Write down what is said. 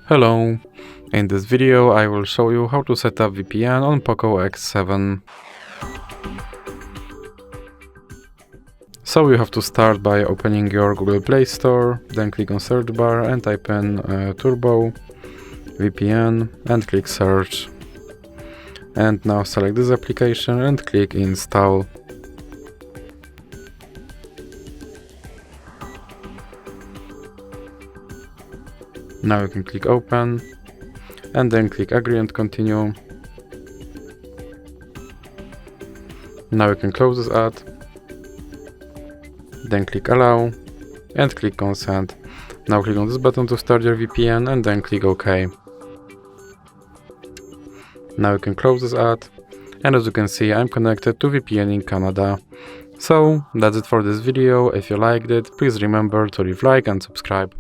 Hello! In this video I will show you how to set up VPN on POCO X7. So you have to start by opening your Google Play Store, then click on search bar and type in Turbo VPN and click search. And now select this application and click install. Now you can click open and then click agree and continue. Now you can close this ad, then click allow and click consent. Now click on this button to start your VPN and then click OK. Now you can close this ad, and as you can see I'm connected to VPN in Canada. So that's it for this video. If you liked it, please remember to leave like and subscribe.